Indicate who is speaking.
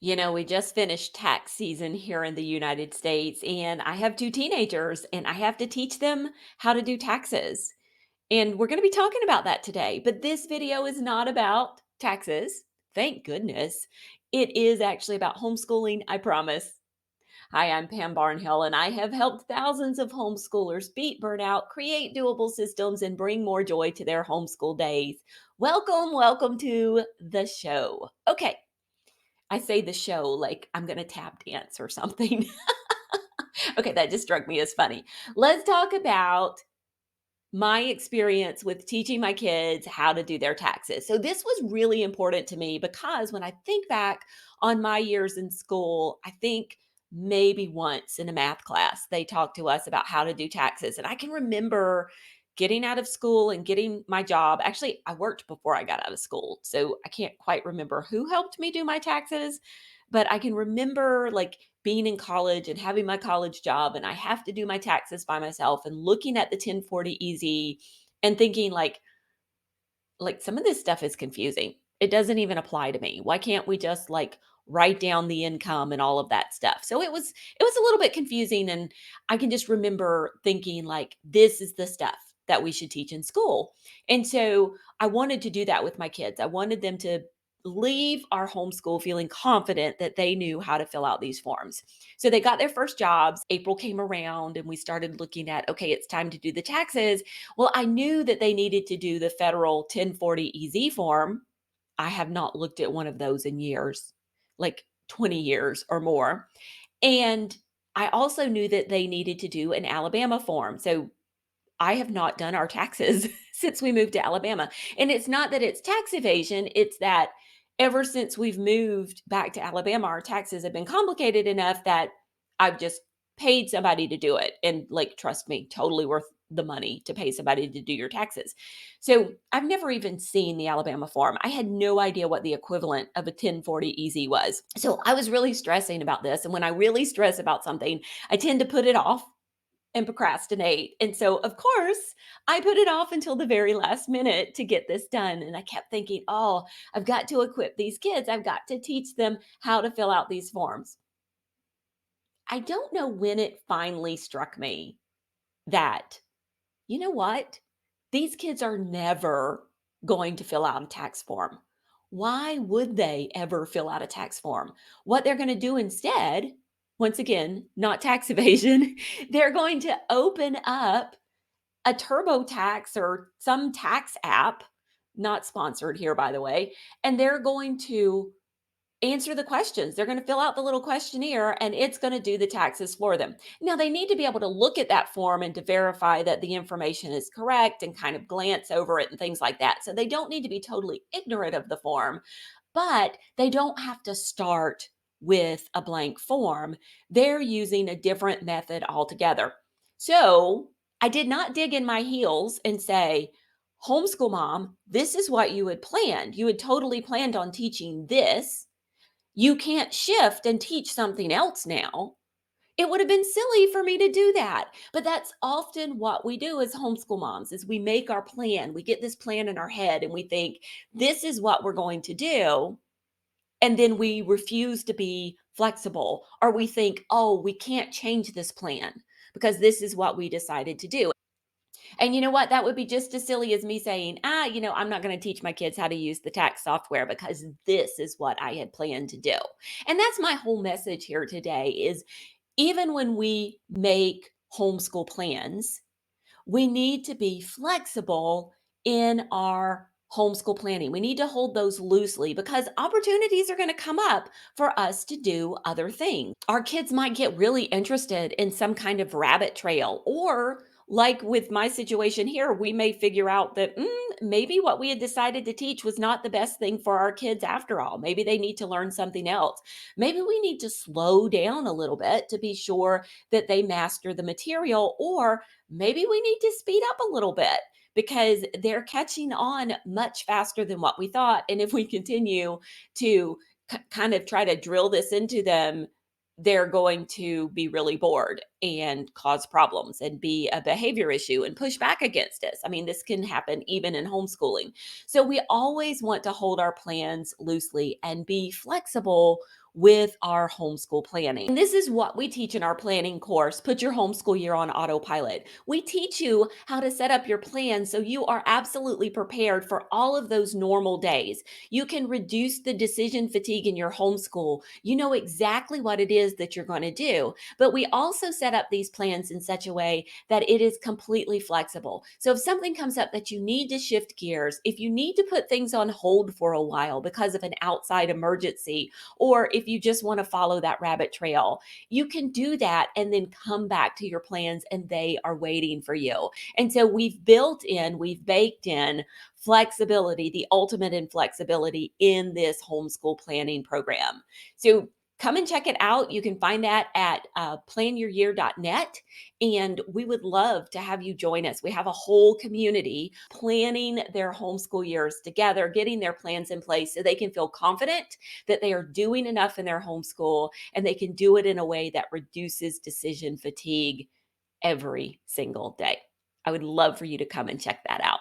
Speaker 1: We just finished tax season here in the United States, and I have two teenagers, and I have to teach them how to do taxes. And we're going to be talking about that today. But this video is not about taxes. Thank goodness. It is actually about homeschooling, I promise. Hi, I'm Pam Barnhill, and I have helped thousands of homeschoolers beat burnout, create doable systems, and bring more joy to their homeschool days. Welcome to the show. Okay, I say the show like I'm going to tap dance or something. Okay, that just struck me as funny. Let's talk about my experience with teaching my kids how to do their taxes. So, this was really important to me because when I think back on my years in school, I think maybe once in a math class they talked to us about how to do taxes. And I can remember getting out of school and getting my job. Actually, I worked before I got out of school. So, I can't quite remember who helped me do my taxes, but I can remember like being in college and having my college job, and I have to do my taxes by myself and looking at the 1040 easy and thinking like some of this stuff is confusing. It doesn't even apply to me. Why can't we just like write down the income and all of that stuff? So it was a little bit confusing, and I can just remember thinking like this is the stuff that we should teach in school. And so I wanted to do that with my kids. I wanted them to leave our homeschool feeling confident that they knew how to fill out these forms. So they got their first jobs. April came around and we started looking at, okay, it's time to do the taxes. Well, I knew that they needed to do the federal 1040 EZ form. I have not looked at one of those in years, like 20 years or more. And I also knew that they needed to do an Alabama form. So I have not done our taxes since we moved to Alabama. And it's not that it's tax evasion, it's that ever since we've moved back to Alabama, our taxes have been complicated enough that I've just paid somebody to do it. And like, trust me, totally worth the money to pay somebody to do your taxes. So I've never even seen the Alabama form. I had no idea what the equivalent of a 1040 easy was. So I was really stressing about this. And when I really stress about something, I tend to put it off and procrastinate. And so, of course, I put it off until the very last minute to get this done. And I kept thinking, oh, I've got to equip these kids. I've got to teach them how to fill out these forms. I don't know when it finally struck me that, you know what? These kids are never going to fill out a tax form. Why would they ever fill out a tax form? What they're going to do instead, once again, not tax evasion, they're going to open up a TurboTax or some tax app, not sponsored here, by the way, and they're going to answer the questions. They're going to fill out the little questionnaire and it's going to do the taxes for them. Now, they need to be able to look at that form and to verify that the information is correct and kind of glance over it and things like that. So they don't need to be totally ignorant of the form, but they don't have to start with a blank form. They're using a different method altogether. So I did not dig in my heels and say, homeschool mom, this is what you had planned. You had totally planned on teaching this. You can't shift and teach something else now. It would have been silly for me to do that. But that's often what we do as homeschool moms is we make our plan. We get this plan in our head and we think this is what we're going to do, and then we refuse to be flexible, or we think, "Oh, we can't change this plan because this is what we decided to do." And you know what? That would be just as silly as me saying, I'm not going to teach my kids how to use the tax software because this is what I had planned to do. And that's my whole message here today is even when we make homeschool plans, we need to be flexible in our homeschool planning. We need to hold those loosely because opportunities are going to come up for us to do other things. Our kids might get really interested in some kind of rabbit trail, or like with my situation here, we may figure out that maybe what we had decided to teach was not the best thing for our kids after all. Maybe they need to learn something else. Maybe we need to slow down a little bit to be sure that they master the material, or maybe we need to speed up a little bit because they're catching on much faster than what we thought. And if we continue to kind of try to drill this into them, they're going to be really bored and cause problems and be a behavior issue and push back against us. I mean, this can happen even in homeschooling. So we always want to hold our plans loosely and be flexible with our homeschool planning. And this is what we teach in our planning course, Put Your Homeschool Year on Autopilot. We teach you how to set up your plan so you are absolutely prepared for all of those normal days. You can reduce the decision fatigue in your homeschool. You know exactly what it is that you're going to do. But we also set up these plans in such a way that it is completely flexible. So if something comes up that you need to shift gears, if you need to put things on hold for a while because of an outside emergency, or if you just want to follow that rabbit trail, you can do that and then come back to your plans and they are waiting for you. And so we've baked in flexibility, the ultimate in flexibility in this homeschool planning program. So come and check it out. You can find that at planyouryear.net. And we would love to have you join us. We have a whole community planning their homeschool years together, getting their plans in place so they can feel confident that they are doing enough in their homeschool and they can do it in a way that reduces decision fatigue every single day. I would love for you to come and check that out.